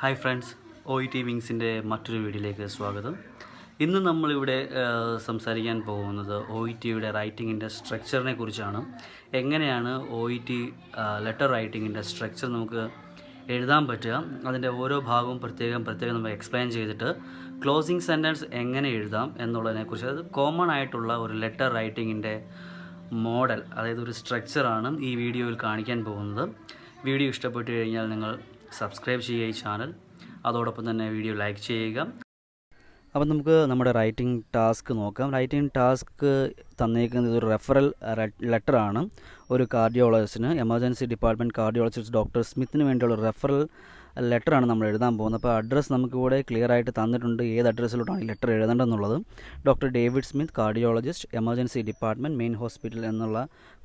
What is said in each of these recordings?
Hi friends, oetwings-ൻ്റെ മറ്റൊരു വീഡിയോയിലേക്ക് സ്വാഗതം. ഇന്ന് നമ്മളിവിടെ സംസാരിക്കാൻ പോകുന്നത് OET-യുടെ റൈറ്റിങ്ങിൻ്റെ സ്ട്രക്ചറിനെ കുറിച്ചാണ്. എങ്ങനെയാണ് OET ലെറ്റർ റൈറ്റിങ്ങിൻ്റെ സ്ട്രക്ചർ നമുക്ക് എഴുതാൻ പറ്റുക, അതിൻ്റെ ഓരോ ഭാഗവും പ്രത്യേകം നമുക്ക് എക്സ്പ്ലെയിൻ ചെയ്തിട്ട് ക്ലോസിംഗ് സെൻറ്റൻസ് എങ്ങനെ എഴുതാം എന്നുള്ളതിനെക്കുറിച്ച്, അത് കോമൺ ആയിട്ടുള്ള ഒരു ലെറ്റർ റൈറ്റിങ്ങിൻ്റെ മോഡൽ, അതായത് ഒരു സ്ട്രക്ചറാണ് ഈ വീഡിയോയിൽ കാണിക്കാൻ പോകുന്നത്. വീഡിയോ ഇഷ്ടപ്പെട്ടു കഴിഞ്ഞാൽ നിങ്ങൾ സബ്സ്ക്രൈബ് ചെയ്യുക ഈ ചാനൽ, അതോടൊപ്പം തന്നെ വീഡിയോ ലൈക്ക് ചെയ്യുക. അപ്പോൾ നമുക്ക് നമ്മുടെ റൈറ്റിംഗ് ടാസ്ക് നോക്കാം. റൈറ്റിംഗ് ടാസ്ക് തന്നേക്കുന്നത് ഒരു റെഫറൽ ലെറ്ററാണ്. ഒരു കാർഡിയോളജിസ്റ്റിന്, എമർജൻസി ഡിപ്പാർട്ട്മെൻറ്റ് കാർഡിയോളജിസ്റ്റ് ഡോക്ടർ സ്മിത്തിന് വേണ്ടിയുള്ള റെഫറൽ ലെറ്ററാണ് നമ്മൾ എഴുതാൻ പോകുന്നത്. അപ്പോൾ അഡ്രസ്സ് നമുക്കിവിടെ ക്ലിയർ ആയിട്ട് തന്നിട്ടുണ്ട്, ഏത് അഡ്രസ്സിലോട്ടാണ് ഈ ലെറ്റർ എഴുതേണ്ടതെന്നുള്ളത്. Doctor David Smith, cardiologist, emergency department, main hospital എന്നുള്ള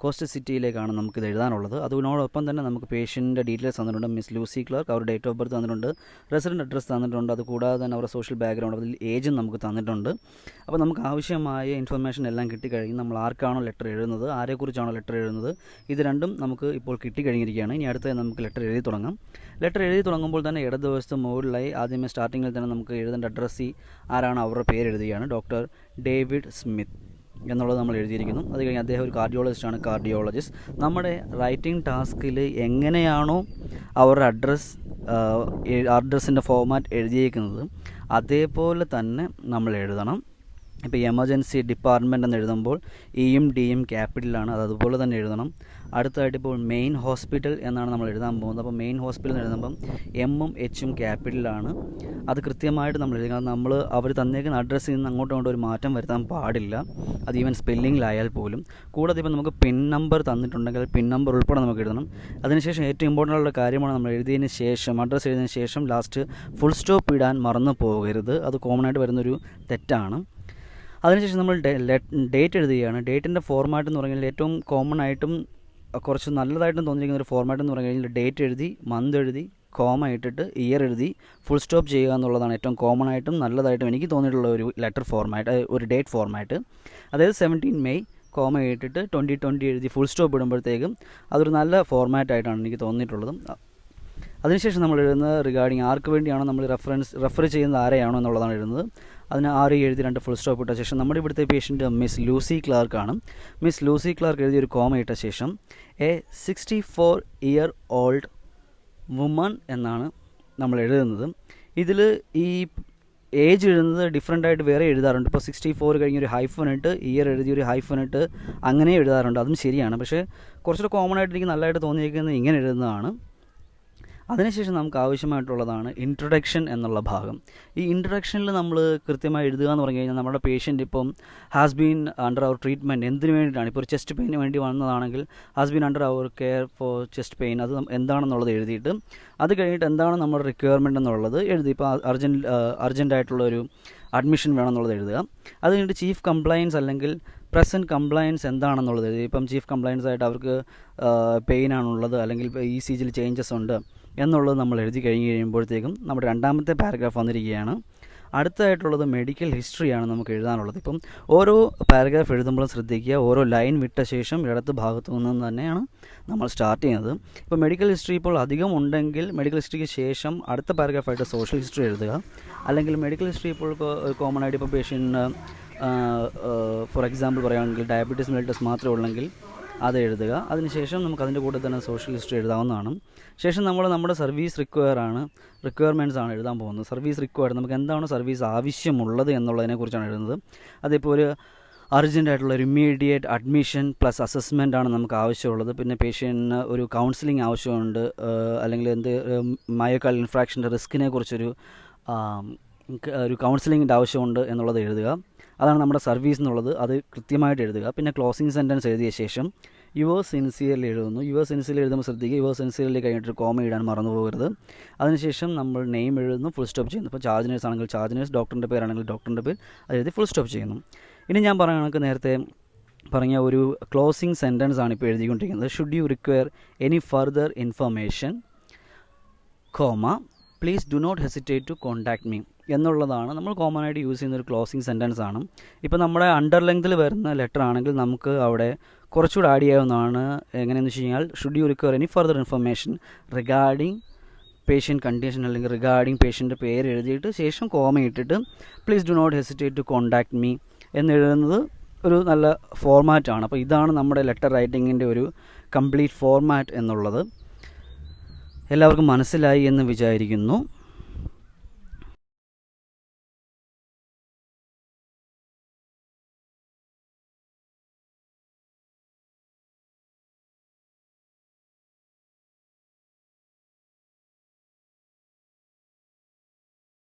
കോസ്റ്റ് സിറ്റിയിലേക്കാണ് നമുക്കിത് എഴുതാനുള്ളത്. അതിനോടൊപ്പം തന്നെ നമുക്ക് പേഷ്യൻ്റെ ഡീറ്റെയിൽസ് തന്നിട്ടുണ്ട്. മിസ് ലൂസി ക്ലാർക്ക്, അവരുടെ ഡേറ്റ് ഓഫ് ബർത്ത് തന്നിട്ടുണ്ട്, റെസിഡൻറ്റ് അഡ്രസ്സ് തന്നിട്ടുണ്ട്, അതുകൂടാതെ തന്നെ അവരുടെ സോഷ്യൽ ബാക്ക്ഗ്രൗണ്ട്, അതിൽ ഏജും നമുക്ക് തന്നിട്ടുണ്ട്. അപ്പോൾ നമുക്ക് ആവശ്യമായ ഇൻഫർമേഷൻ എല്ലാം കിട്ടിക്കഴിഞ്ഞ് നമ്മൾ ആർക്കാണോ ലെറ്റർ എഴുതുന്നത്, ആരെക്കുറിച്ചാണോ ലെറ്റർ എഴുതുന്നത്, ഇത് രണ്ടും നമുക്ക് ഇപ്പോൾ കിട്ടിക്കഴിഞ്ഞിരിക്കുകയാണ്. ഇനി അടുത്ത നമുക്ക് ലെറ്റർ എഴുതി തുടങ്ങാം. ലെറ്റർ എഴുതി തുടങ്ങുമ്പോൾ തന്നെ ഇടതുവശത്ത് മുകളിലായി ആദ്യമേ സ്റ്റാർട്ടിങ്ങിൽ തന്നെ നമുക്ക് എഴുതേണ്ട അഡ്രസ്സി ആരാണ് അവരുടെ പേര് എഴുതുകയാണ്. ഡോക്ടർ ഡേവിഡ് സ്മിത്ത് എന്നുള്ളത് നമ്മൾ എഴുതിയിരിക്കുന്നു. അത് കഴിഞ്ഞ് അദ്ദേഹം ഒരു കാർഡിയോളജിസ്റ്റാണ്, കാർഡിയോളജിസ്റ്റ്. നമ്മുടെ റൈറ്റിംഗ് ടാസ്കിൽ എങ്ങനെയാണോ അവരുടെ അഡ്രസ്സിൻ്റെ ഫോർമാറ്റ് എഴുതിയിരിക്കുന്നത് അതേപോലെ തന്നെ നമ്മൾ എഴുതണം. ഇപ്പോൾ എമർജൻസി ഡിപ്പാർട്ട്മെൻറ്റ് എന്ന് എഴുതുമ്പോൾ ഇയും ഡിയും ക്യാപിറ്റലാണ്, അത് അതുപോലെ തന്നെ എഴുതണം. അടുത്തതായിട്ട് ഇപ്പോൾ മെയിൻ ഹോസ്പിറ്റൽ എന്നാണ് നമ്മൾ എഴുതാൻ പോകുന്നത്. അപ്പോൾ മെയിൻ ഹോസ്പിറ്റൽ എന്ന് എഴുതുമ്പം എമ്മും എച്ചും ക്യാപിറ്റലാണ്, അത് കൃത്യമായിട്ട് നമ്മൾ എഴുതുക. നമ്മൾ അവർ തന്നേക്കുന്ന അഡ്രസ്സിൽ നിന്ന് അങ്ങോട്ടും ഒരു മാറ്റം വരുത്താൻ പാടില്ല, അത് ഈവൻ സ്പെല്ലിങ്ങിലായാൽ പോലും. കൂടാതെ ഇപ്പോൾ നമുക്ക് പിൻ നമ്പർ തന്നിട്ടുണ്ടെങ്കിൽ പിൻ നമ്പർ ഉൾപ്പെടെ നമുക്ക് എഴുതണം. അതിനുശേഷം ഏറ്റവും ഇമ്പോർട്ടൻ്റ് ഉള്ള കാര്യമാണ്, നമ്മൾ എഴുതിയതിന് ശേഷം അഡ്രസ്സ് എഴുതിയതിന് ശേഷം ലാസ്റ്റ് ഫുൾ സ്റ്റോപ്പ് ഇടാൻ മറന്നു പോകരുത്. അത് കോമൺ ആയിട്ട് വരുന്നൊരു തെറ്റാണ്. അതിനുശേഷം നമ്മൾ ഡേറ്റ് എഴുതുകയാണ്. ഡേറ്റിൻ്റെ ഫോർമാറ്റ് എന്ന് പറഞ്ഞാൽ ഏറ്റവും കോമൺ ആയിട്ടും കുറച്ച് നല്ലതായിട്ടും തോന്നിയിരിക്കുന്ന ഒരു ഫോർമാറ്റ് എന്ന് പറഞ്ഞു കഴിഞ്ഞാൽ ഡേറ്റ് എഴുതി, മന്ത് എഴുതി, കോമ ഇട്ടിട്ട് ഇയർ എഴുതി ഫുൾ സ്റ്റോപ്പ് ചെയ്യുക എന്നുള്ളതാണ് ഏറ്റവും കോമൺ ആയിട്ടും നല്ലതായിട്ടും എനിക്ക് തോന്നിയിട്ടുള്ള ഒരു ലെറ്റർ ഫോർമാറ്റ്, ഒരു ഡേറ്റ് ഫോർമാറ്റ്. അതായത് 17 മെയ് കോമ ഇട്ടിട്ട് 2020 എഴുതി ഫുൾ സ്റ്റോപ്പ് ഇടുമ്പോഴത്തേക്കും അതൊരു നല്ല ഫോർമാറ്റായിട്ടാണ് എനിക്ക് തോന്നിയിട്ടുള്ളത്. അതിനുശേഷം നമ്മൾ എഴുതുന്നത് റിഗാർഡിങ് ആർക്ക് വേണ്ടിയാണോ നമ്മൾ റെഫർ ചെയ്യുന്നത്, ആരെയാണോ എന്നുള്ളതാണ് എഴുതുന്നത്. അതിന് 6 എഴുതി 2 ഫുൾ സ്റ്റോപ്പ് ഇട്ട ശേഷം നമ്മുടെ ഇവിടുത്തെ പേഷ്യൻ്റ് മിസ് ലൂസി ക്ലാർക്കാണ്. മിസ് ലൂസി ക്ലാർക്ക് എഴുതി ഒരു കോമ ഇട്ട ശേഷം എ 64-year-old വുമൺ എന്നാണ് നമ്മൾ എഴുതുന്നത്. ഇതിൽ ഈ ഏജ് എഴുതുന്നത് ഡിഫറെൻ്റ് ആയിട്ട് വേറെ എഴുതാറുണ്ട്. ഇപ്പോൾ 64 കഴിഞ്ഞൊരു ഹൈഫൻ ഇട്ട് ഇയർ എഴുതി ഒരു ഹൈഫൻ ഇട്ട് അങ്ങനെ എഴുതാറുണ്ട്, അതും ശരിയാണ്. പക്ഷേ കുറച്ചുകൂടെ കോമൺ ആയിട്ട് എനിക്ക് നല്ലതായിട്ട് തോന്നിയിരിക്കുന്നത് ഇങ്ങനെ എഴുതുന്നതാണ്. അതിനുശേഷം നമുക്ക് ആവശ്യമായിട്ടുള്ളതാണ് ഇൻട്രൊഡക്ഷൻ എന്നുള്ള ഭാഗം. ഈ ഇൻട്രൊഡക്ഷനിൽ നമ്മൾ കൃത്യമായി എഴുതുക എന്ന് പറഞ്ഞു കഴിഞ്ഞാൽ നമ്മുടെ പേഷ്യൻ്റ് ഇപ്പം has been under our treatment എന്തിനു വേണ്ടിയിട്ടാണ്, ഇപ്പോൾ ഒരു ചെസ്റ്റ് പെയിന് വേണ്ടി വന്നതാണെങ്കിൽ has been under our care for chest pain, അത് എന്താണെന്നുള്ളത് എഴുതിയിട്ട് അത് കഴിഞ്ഞിട്ട് എന്താണ് നമ്മുടെ റിക്വയർമെൻറ്റ് എന്നുള്ളത് എഴുതി. ഇപ്പോൾ അർജൻറ്റായിട്ടുള്ളൊരു അഡ്മിഷൻ വേണമെന്നുള്ളത് എഴുതുക. അത് കഴിഞ്ഞിട്ട് ചീഫ് കംപ്ലയൻസ് അല്ലെങ്കിൽ പ്രസൻറ്റ് കംപ്ലയൻസ് എന്താണെന്നുള്ളത് എഴുതി. ഇപ്പം ചീഫ് കംപ്ലയൻസ് ആയിട്ട് അവർക്ക് പെയിനാണുള്ളത് അല്ലെങ്കിൽ ECGയിൽ ചേഞ്ചസ് ഉണ്ട് എന്നുള്ളത് നമ്മൾ എഴുതി കഴിയുമ്പോഴത്തേക്കും നമ്മുടെ രണ്ടാമത്തെ പാരഗ്രാഫ് വന്നിരിക്കുകയാണ്. അടുത്തതായിട്ടുള്ളത് മെഡിക്കൽ ഹിസ്റ്ററിയാണ് നമുക്ക് എഴുതാനുള്ളത്. ഇപ്പം ഓരോ പാരഗ്രാഫ് എഴുതുമ്പോഴും ശ്രദ്ധിക്കുക, ഓരോ ലൈൻ വിട്ട ശേഷം ഇടത്ത് ഭാഗത്തു നിന്ന് തന്നെയാണ് നമ്മൾ സ്റ്റാർട്ട് ചെയ്യുന്നത്. ഇപ്പോൾ മെഡിക്കൽ ഹിസ്റ്ററി ഇപ്പോൾ അധികം ഉണ്ടെങ്കിൽ മെഡിക്കൽ ഹിസ്റ്ററിക്ക് ശേഷം അടുത്ത പാരഗ്രാഫായിട്ട് സോഷ്യൽ ഹിസ്റ്ററി എഴുതുക. അല്ലെങ്കിൽ മെഡിക്കൽ ഹിസ്റ്ററി ഇപ്പോൾ കോമൺ ആയിട്ട് ഇപ്പോൾ പേഷ്യൻറ്റിന് ഫോർ എക്സാമ്പിൾ പറയുകയാണെങ്കിൽ ഡയബറ്റീസ് മെലിറ്റസ് മാത്രമേ ഉള്ളെങ്കിൽ അത് എഴുതുക. അതിനുശേഷം നമുക്ക് അതിൻ്റെ കൂടെ തന്നെ സോഷ്യൽ ഹിസ്റ്ററി എഴുതാവുന്നതാണ്. ശേഷം നമ്മുടെ സർവീസ് റിക്വയർമെൻറ്റ്സ് ആണ് എഴുതാൻ പോകുന്നത്. സർവീസ് റിക്വയർഡ്, നമുക്ക് എന്താണ് സർവീസ് ആവശ്യമുള്ളത് എന്നുള്ളതിനെക്കുറിച്ചാണ് എഴുതുന്നത്. അതിപ്പോൾ ഒരു അർജൻറ്റായിട്ടുള്ള ഒരു ഇമ്മീഡിയറ്റ് അഡ്മിഷൻ പ്ലസ് അസസ്മെൻ്റ് ആണ് നമുക്ക് ആവശ്യമുള്ളത്. പിന്നെ പേഷ്യൻറ്റിന് ഒരു കൗൺസിലിംഗ് ആവശ്യമുണ്ട്, അല്ലെങ്കിൽ മയോകാർഡിയൽ ഇൻഫ്രാക്ഷൻ്റെ റിസ്കിനെ കുറിച്ചൊരു കൗൺസിലിങ്ങിൻ്റെ ആവശ്യമുണ്ട് എന്നുള്ളത് എഴുതുക. അതാണ് നമ്മുടെ സർവീസ് എന്നുള്ളത്, അത് കൃത്യമായിട്ട് എഴുതുക. പിന്നെ ക്ലോസിംഗ് സെൻറ്റൻസ് എഴുതിയ ശേഷം യുവർ സിൻസിയർലി എഴുതുന്നു. യുവർ സിൻസിയർലി എഴുതുമ്പോൾ ശ്രദ്ധിക്കുക, യുവർ സിൻസിയർലി കഴിഞ്ഞിട്ട് കോമ ഇടാൻ മറന്നു പോകരുത്. അതിനുശേഷം നമ്മൾ നെയിം എഴുതുന്നു, ഫുൾ സ്റ്റോപ്പ് ചെയ്യുന്നു. ഇപ്പോൾ ചാർജ് നേഴ്സ് ആണെങ്കിൽ ചാർജ് നേഴ്സ്, ഡോക്ടറിൻ്റെ പേരാണെങ്കിൽ ഡോക്ടറിൻ്റെ പേര്, അത് എഴുതി ഫുൾ സ്റ്റോപ്പ് ചെയ്യുന്നു. ഇനി ഞാൻ പറയുകയാണെങ്കിൽ നേരത്തെ പറഞ്ഞ ഒരു ക്ലോസിംഗ് സെൻറ്റൻസ് ആണ് ഇപ്പോൾ എഴുതിക്കൊണ്ടിരിക്കുന്നത്. Should you require any further information, comma please do not hesitate to contact me എന്നുള്ളതാണ് നമ്മൾ കോമൺ ആയിട്ട് യൂസ് ചെയ്യുന്ന ഒരു ക്ലോസിംഗ് സെൻറ്റൻസ് ആണ്. ഇപ്പോൾ നമ്മുടെ അണ്ടർ ലെങ്തിൽ വരുന്ന ലെറ്റർ ആണെങ്കിൽ നമുക്ക് അവിടെ കുറച്ചുകൂടി ആഡ് ചെയ്യാവുന്നതാണ്. എങ്ങനെയെന്ന് വെച്ച് കഴിഞ്ഞാൽ should you require any further information regarding patient condition അല്ലെങ്കിൽ റിഗാർഡിങ് പേഷ്യൻ്റെ പേര് എഴുതിയിട്ട് ശേഷം കോമ ഇട്ടിട്ട് please do not hesitate to contact me എന്നെഴുതുന്നത് ഒരു നല്ല ഫോർമാറ്റാണ്. അപ്പോൾ ഇതാണ് നമ്മുടെ ലെറ്റർ റൈറ്റിങ്ങിൻ്റെ ഒരു കംപ്ലീറ്റ് ഫോർമാറ്റ് എന്നുള്ളത്. എല്ലാവർക്കും മനസ്സിലായി എന്ന് വിചാരിക്കുന്നു.